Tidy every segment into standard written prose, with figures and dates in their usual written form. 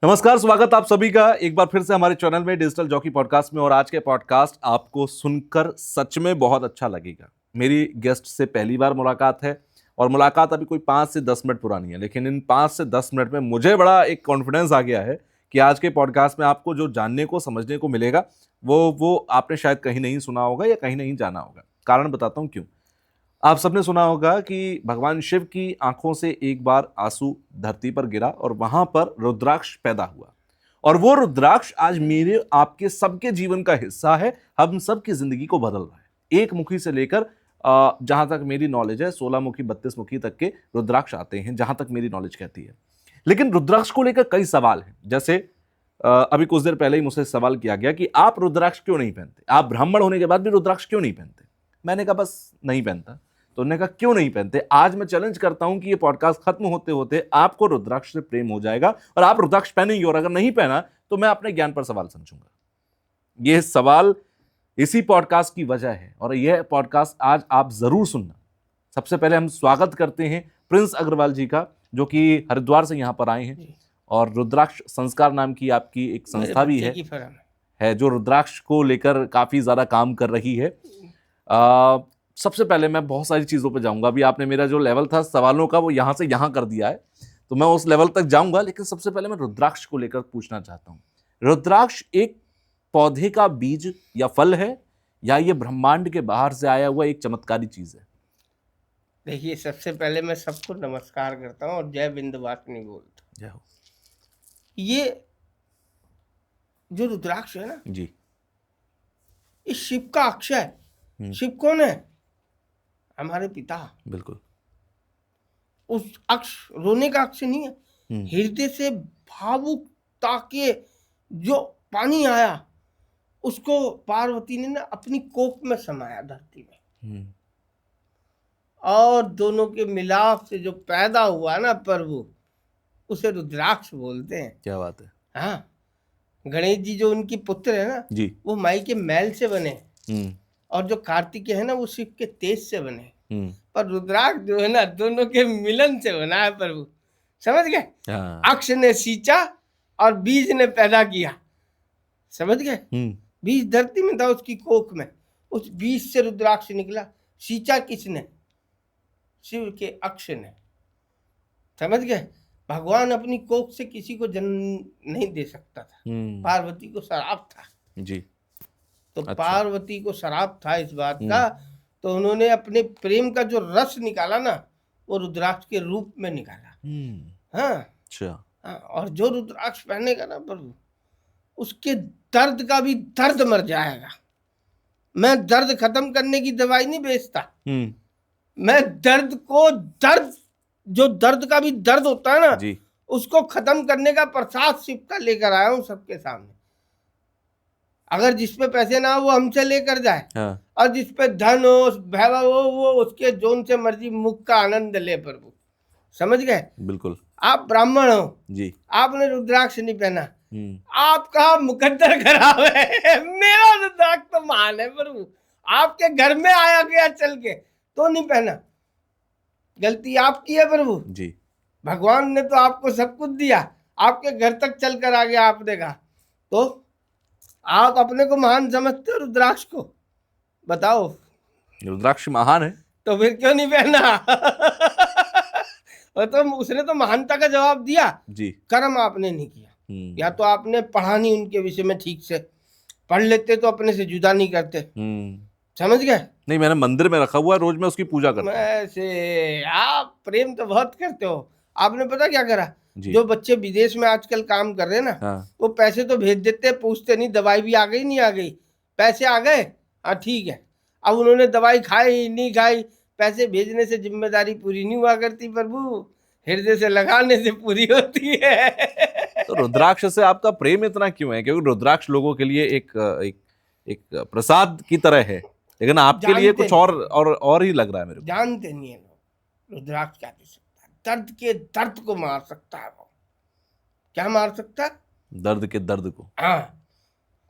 नमस्कार, स्वागत आप सभी का एक बार फिर से हमारे चैनल में डिजिटल जॉकी पॉडकास्ट में। और आज के पॉडकास्ट आपको सुनकर सच में बहुत अच्छा लगेगा। मेरी गेस्ट से पहली बार मुलाकात है और मुलाकात अभी कोई 5 से 10 मिनट पुरानी है, लेकिन इन 5 से 10 मिनट में मुझे बड़ा एक कॉन्फिडेंस आ गया है कि आज के पॉडकास्ट में आपको जो जानने को समझने को मिलेगा वो आपने शायद कहीं नहीं सुना होगा या कहीं नहीं जाना होगा। कारण बताता हूँ क्यों। आप सबने सुना होगा कि भगवान शिव की आंखों से एक बार आंसू धरती पर गिरा और वहां पर रुद्राक्ष पैदा हुआ। और वो रुद्राक्ष आज मेरे आपके सबके जीवन का हिस्सा है। हम सबकी जिंदगी को बदल रहा है। एक मुखी से लेकर जहां तक मेरी नॉलेज है 16 मुखी 32 मुखी तक के रुद्राक्ष आते हैं, जहां तक मेरी नॉलेज कहती है। लेकिन रुद्राक्ष को लेकर कई सवाल हैं। जैसे अभी कुछ देर पहले ही मुझसे सवाल किया गया कि आप रुद्राक्ष क्यों नहीं पहनते, आप ब्राह्मण होने के बाद भी रुद्राक्ष क्यों नहीं पहनते। मैंने कहा बस नहीं पहनता। तो उन्होंने कहा क्यों नहीं पहनते। आज मैं चैलेंज करता हूं कि ये पॉडकास्ट खत्म होते होते आपको रुद्राक्ष से प्रेम हो जाएगा और आप रुद्राक्ष पहनेंगे, और अगर नहीं पहना तो मैं अपने ज्ञान पर सवाल समझूंगा। ये सवाल इसी पॉडकास्ट की वजह है और यह पॉडकास्ट आज आप जरूर सुनना। सबसे पहले हम स्वागत करते हैं प्रिंस अग्रवाल जी का, जो कि हरिद्वार से यहां पर आए हैं और रुद्राक्ष संस्कार नाम की आपकी एक संस्था भी है जो रुद्राक्ष को लेकर काफी ज्यादा काम कर रही है। सबसे पहले मैं बहुत सारी चीज़ों पे जाऊंगा। अभी आपने मेरा जो लेवल था सवालों का वो यहाँ से यहाँ कर दिया है, तो मैं उस लेवल तक जाऊंगा। लेकिन सबसे पहले मैं रुद्राक्ष को लेकर पूछना चाहता हूँ। रुद्राक्ष एक पौधे का बीज या फल है, या ये ब्रह्मांड के बाहर से आया हुआ एक चमत्कारी चीज है? देखिए, सबसे पहले मैं सबको नमस्कार करता हूँ और जय विंध्यवासिनी बोलता हूँ। जय हो। ये जो रुद्राक्ष है ना जी, इस शिव का अक्ष है। शिव कौन है? हमारे पिता। बिल्कुल। उस अक्ष रोने का अक्ष नहीं है, हृदय से भावुकता के जो पानी आया उसको पार्वती ने ना अपनी कोख में समाया धरती में, और दोनों के मिलाप से जो पैदा हुआ ना प्रभु, उसे रुद्राक्ष बोलते हैं। क्या बात है। हाँ, गणेश जी जो उनकी पुत्र है ना जी। वो माई के मैल से बने, और जो कार्तिकेय है ना वो शिव के तेज से बने। पर रुद्राक्ष जो है ना दोनों के मिलन से बना है प्रभु, समझ गए? अक्ष ने सींचा और बीज ने पैदा किया, समझ गए? बीज धरती में था उसकी कोख में, उस बीज से रुद्राक्ष निकला। सींचा किसने? शिव के अक्ष ने, समझ गए? भगवान अपनी कोख से किसी को जन्म नहीं दे सकता था। पार्वती को शराप था जी। तो अच्छा। पार्वती को शराप था इस बात का, तो उन्होंने अपने प्रेम का जो रस निकाला ना वो रुद्राक्ष के रूप में निकाला। हाँ। अच्छा। हाँ, और जो रुद्राक्ष पहनेगा ना प्रभु उसके दर्द का भी दर्द मर जाएगा। मैं दर्द खत्म करने की दवाई नहीं बेचता, मैं दर्द को दर्द जो दर्द का भी दर्द होता है ना जी। उसको खत्म करने का प्रसाद शिव का लेकर आया हूं सबके सामने। अगर जिसपे पैसे ना हो वो हमसे लेकर जाए। हाँ। और जिसपे धन हो वैभव हो वो उसके जोन से मर्जी मुख का आनंद ले प्रभु, समझ गए? बिल्कुल। आप ब्राह्मण हो जी, आपने रुद्राक्ष नहीं पहना, आपका मुकद्दर खराब है। मेरा रुद्राक्ष तो महान है प्रभु, आपके घर में आया गया चल के तो नहीं पहना, गलती आपकी है प्रभु जी। भगवान ने तो आपको सब कुछ दिया, आपके घर तक चल कर आ गया, आपने कहा तो आप अपने को महान समझते हो रुद्राक्ष को? बताओ। रुद्राक्ष महान है तो फिर क्यों नहीं पहना? और तो उसने तो महानता का जवाब दिया जी, कर्म आपने नहीं किया। या तो आपने पढ़ा नहीं उनके विषय में ठीक से, पढ़ लेते तो अपने से जुदा नहीं करते, समझ गए? नहीं, मैंने मंदिर में रखा हुआ है, रोज मैं उसकी पूजा करता हूं। ऐसे आप प्रेम तो बहुत करते हो। आपने पता क्या करा? जो बच्चे विदेश में आजकल काम कर रहे हैं ना, हाँ। वो पैसे तो भेज देते, पूछते नहीं दवाई भी आ गई नहीं आ गई, पैसे आ गए हाँ ठीक है। अब उन्होंने दवाई खाई नहीं खाई, पैसे भेजने से जिम्मेदारी पूरी नहीं हुआ करती प्रभु, हृदय से लगाने से पूरी होती है। तो रुद्राक्ष से आपका प्रेम इतना क्यों है? क्योंकि रुद्राक्ष लोगों के लिए एक प्रसाद की तरह है, लेकिन आपके लिए कुछ और ही लग रहा है मेरे को। जानते नहीं है लोग रुद्राक्ष क्या दे सकता है। दर्द के दर्द को मार सकता है वो। क्या मार सकता है? दर्द के दर्द को। हाँ।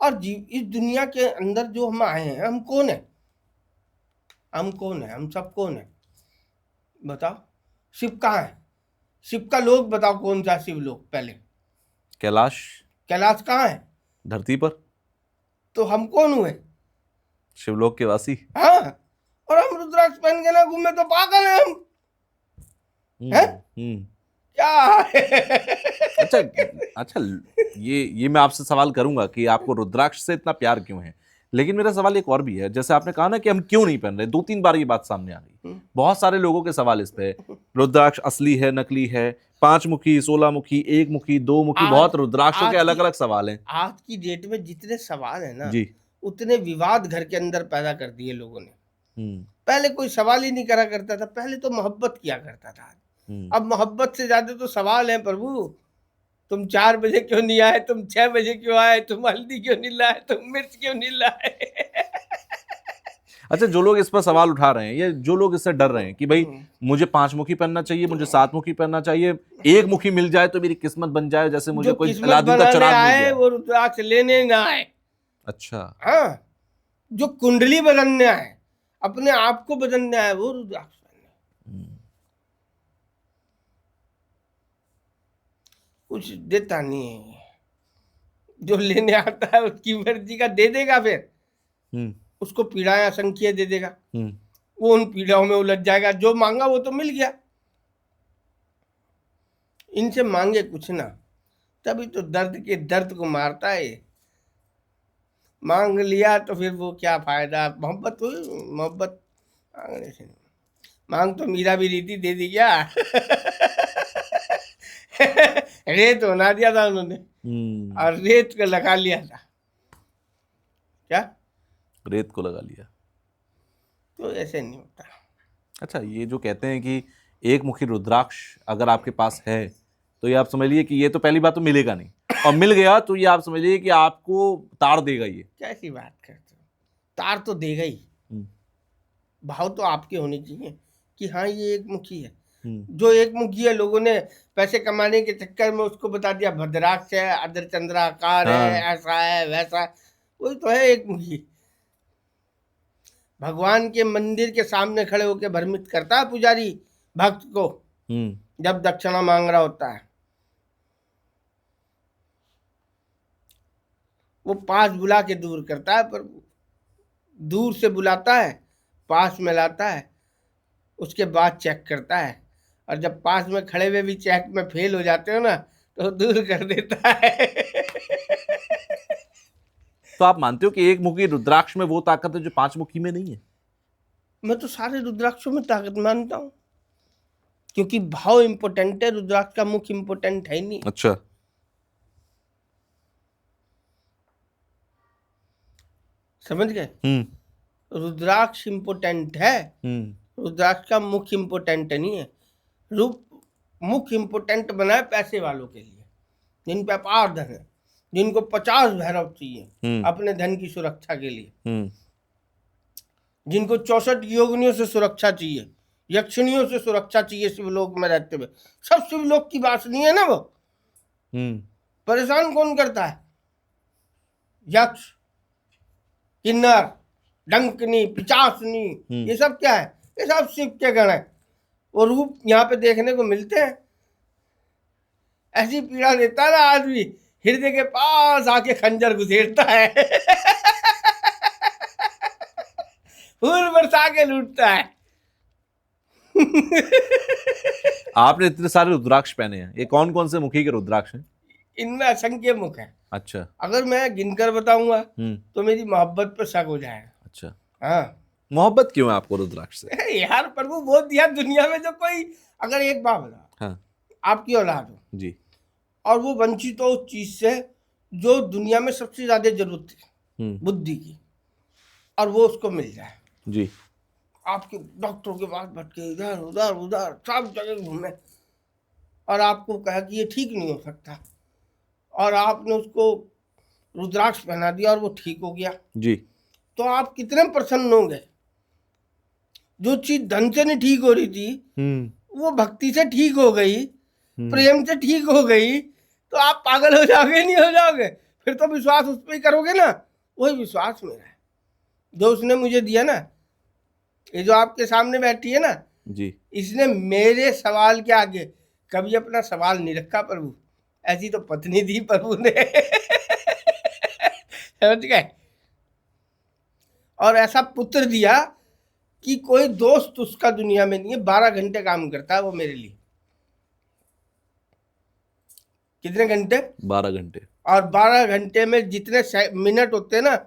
और इस दुनिया के अंदर जो हम आए हैं, हम कौन है? हम कौन है? हम सब कौन है बताओ? शिव कहाँ है? शिव का लोक बताओ, कौन सा शिव लोक? पहले कैलाश कैलाश कहाँ है? धरती पर, तो हम कौन हुए? शिवलोक के वासी। हाँ, और हम रुद्राक्ष पहन के ना घूमे तो पागल है हम, हैं? क्या अच्छा अच्छा, ये मैं आपसे सवाल करूंगा कि आपको रुद्राक्ष से इतना प्यार क्यों है, लेकिन मेरा सवाल एक और भी है। जैसे आपने कहा ना कि हम क्यों नहीं पहन रहे, 2-3 बार ये बात सामने आ गई, बहुत सारे लोगों के सवाल इस पे। रुद्राक्ष असली है, नकली है, 5 मुखी, 16 मुखी, 1 मुखी, 2 मुखी, बहुत रुद्राक्षों के अलग अलग सवाल हैं। आज की डेट में जितने सवाल है ना, जी, उतने विवाद घर के अंदर पैदा कर दिए लोगों ने। पहले कोई सवाल ही नहीं करा करता था, पहले तो मोहब्बत किया करता था। अब मोहब्बत से ज्यादा तो सवाल है प्रभु। तुम 4 बजे क्यों नहीं आए, तुम 6 बजे क्यों आए, तुम हल्दी क्यों नहीं लाए, तुम मिर्च क्यों नहीं लाए। अच्छा, जो लोग इस पर सवाल उठा रहे हैं, या जो लोग इससे डर रहे हैं कि भाई मुझे 5 मुखी पहनना चाहिए, मुझे 7 मुखी पहनना चाहिए, 1 मुखी मिल जाए तो मेरी किस्मत बन जाए, जैसे मुझे कोई अलादीन का चिराग मिल गया, वो रुद्राक्ष लेने ना आए। अच्छा, हाँ, जो कुंडली बदलने आए, अपने आप को बदलने आए, वो रुद्राक्ष पहने। कुछ देता नहीं है, जो लेने आता है उसकी मर्जी का दे देगा, फिर उसको पीड़ाएं असंख्य दे देगा, वो उन पीड़ाओं में उलझ जाएगा। जो मांगा वो तो मिल गया, इनसे मांगे कुछ ना, तभी तो दर्द के दर्द को मारता है। मांग लिया तो फिर वो क्या फायदा। मोहब्बत हुई, मोहब्बत मांगने से। मांग तो मीरा भी रीति दे दी क्या। रेत बना दिया था उन्होंने, और रेत को लगा लिया था। क्या रेत को लगा लिया? तो ऐसे नहीं होता। अच्छा, ये जो कहते हैं कि 1 मुखी रुद्राक्ष अगर आपके पास है तो ये आप समझ लीजिए कि ये तो पहली बात तो मिलेगा नहीं, और मिल गया तो ये आप समझ लीजिए कि आपको तार देगा। ये कैसी बात करते हो? तार तो देगा ही। भाव तो आपके होने चाहिए कि हाँ ये 1 मुखी है। जो 1 मुखी है, लोगों ने पैसे कमाने के चक्कर में उसको बता दिया भद्राक्ष है, अर्धचंद्राकार है, ऐसा है वैसा है। वही तो है 1 मुखी। भगवान के मंदिर के सामने खड़े होकर भ्रमित करता है पुजारी भक्त को, जब दक्षिणा मांग रहा होता है। वो पास बुला के दूर करता है, पर दूर से बुलाता है, पास में लाता है, उसके बाद चेक करता है, और जब पास में खड़े हुए भी चेक में फेल हो जाते हो ना, तो दूर कर देता है। तो आप मानते हो कि 1 मुखी रुद्राक्ष में वो ताकत है जो 5 मुखी में नहीं है? मैं तो सारे रुद्राक्षों में ताकत मानता हूँ, क्योंकि भाव इंपोर्टेंट है, रुद्राक्ष का मुख इंपोर्टेंट है नहीं। अच्छा, समझ गए? रुद्राक्ष इंपोर्टेंट है, रुद्राक्ष का मुख इंपोर्टेंट नहीं है। मुख इंपोर्टेंट बना है पैसे वालों के लिए, जिन पे अपार धन है, जिनको 50 भैरव चाहिए अपने धन की सुरक्षा के लिए, जिनको 64 योगिनियों से सुरक्षा चाहिए, यक्षिणियों से सुरक्षा चाहिए शिवलोक में रहते हुए। सब शिवलोक की बात नहीं है ना। वो परेशान कौन करता है? यक्ष, किन्नर, डंकनी, पिचासनी, ये सब क्या है? ये सब शिव के गण है। वो रूप यहाँ पे देखने को मिलते हैं। ऐसी पीड़ा देता है ना आदमी, हृदय के पास आके खंजर घुसेड़ता है। फूल बरसा के लूटता है। आपने इतने सारे रुद्राक्ष पहने हैं, ये कौन कौन से मुखी के रुद्राक्ष हैं? इनमें असंख्य मुख है। अच्छा, अगर मैं गिनकर बताऊंगा तो मेरी मोहब्बत पर शक हो जाएगा। अच्छा, हाँ, मोहब्बत क्यों है आपको रुद्राक्ष से? यार प्रभु वो दिया दुनिया में, जो कोई अगर एक बात बता, हाँ, आपकी औलाद हो जी, और वो वंचित हो उस चीज से जो दुनिया में सबसे ज्यादा जरूरत थी, बुद्धि की, और वो उसको मिल जाए जी, आपके डॉक्टरों के पास भटके, इधर उधर उधर सब जगह घूमे, और आपको कहा कि ये ठीक नहीं हो सकता, और आपने उसको रुद्राक्ष पहना दिया और वो ठीक हो गया जी, तो आप कितने प्रसन्न होंगे? जो चीज धन से नहीं ठीक हो रही थी, वो भक्ति से ठीक हो गई, प्रेम से ठीक हो गई, तो आप पागल हो जाओगे नहीं हो जाओगे? फिर तो विश्वास उस पर ही करोगे ना। वही विश्वास मेरा है जो उसने मुझे दिया ना। ये जो आपके सामने बैठी है ना जी, इसने मेरे सवाल के आगे कभी अपना सवाल नहीं रखा प्रभु। ऐसी तो पत्नी दी प्रभु ने। समझ गए? और ऐसा पुत्र दिया कि कोई दोस्त उसका दुनिया में नहीं है। 12 घंटे काम करता है वो मेरे लिए। कितने घंटे? 12 घंटे। और 12 घंटे में जितने मिनट होते हैं ना,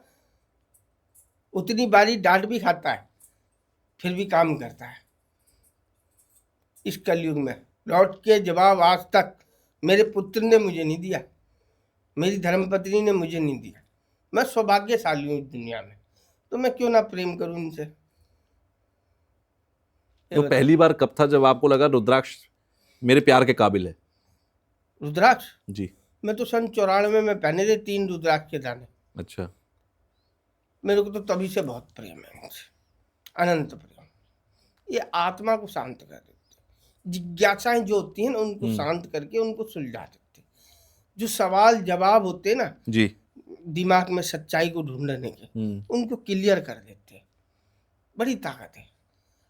उतनी बारी डांट भी खाता है, फिर भी काम करता है। इस कलयुग में लौट के जवाब आज तक मेरे पुत्र ने मुझे नहीं दिया, मेरी धर्मपत्नी ने मुझे नहीं दिया। मैं सौभाग्यशाली हूँ इस दुनिया में, तो मैं क्यों ना प्रेम करूं इनसे। तो पहली बार कब था जब आपको लगा रुद्राक्ष मेरे प्यार के काबिल है? रुद्राक्ष जी, मैं तो सन 94 में पहने थे 3 रुद्राक्ष के दाने। अच्छा। मेरे को तो तभी से बहुत प्रेम है मुझसे, अनंत प्रेम। ये आत्मा को शांत कर देते, जिज्ञासाएं जो होती हैं ना उनको शांत करके उनको सुलझा देते। जो सवाल जवाब होते हैं ना जी, दिमाग में सच्चाई को ढूंढने के, उनको क्लियर कर देते हैं। बड़ी ताकत है।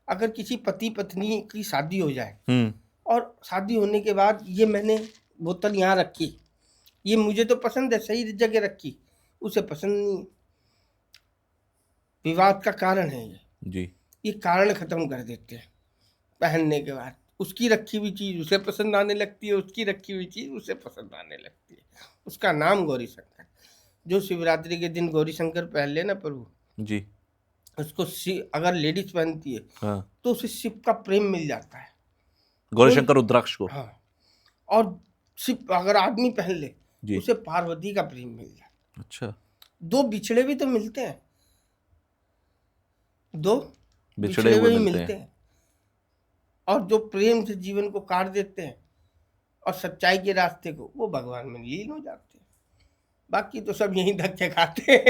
अगर किसी पति पत्नी की शादी हो जाए और शादी होने के बाद ये मैंने बोतल यहाँ रखी, ये मुझे तो पसंद है, सही जगह रखी, उसे पसंद नहीं, विवाद का कारण है ये जी। ये कारण खत्म कर देते हैं। पहनने के बाद उसकी रखी हुई चीज उसे पसंद आने लगती है, उसकी रखी हुई चीज उसे पसंद आने लगती है। उसका नाम गौरी शंकर। जो शिवरात्रि के दिन गौरी शंकर पहन लेना प्रभु जी, उसको अगर लेडीज पहनती है तो उसे शिव का प्रेम मिल जाता है, गौरी शंकर रुद्राक्ष को। हाँ, और शिव अगर आदमी पहन ले जी, उसे पार्वती का प्रेम मिल जाता है। अच्छा, दो बिछड़े भी तो मिलते हैं, दो बिछड़े हुए मिलते हैं। और जो प्रेम से जीवन को काट देते हैं और सच्चाई के रास्ते को, वो भगवान में लीन हो जाते हैं। बाकी तो सब यही धक्के खाते हैं।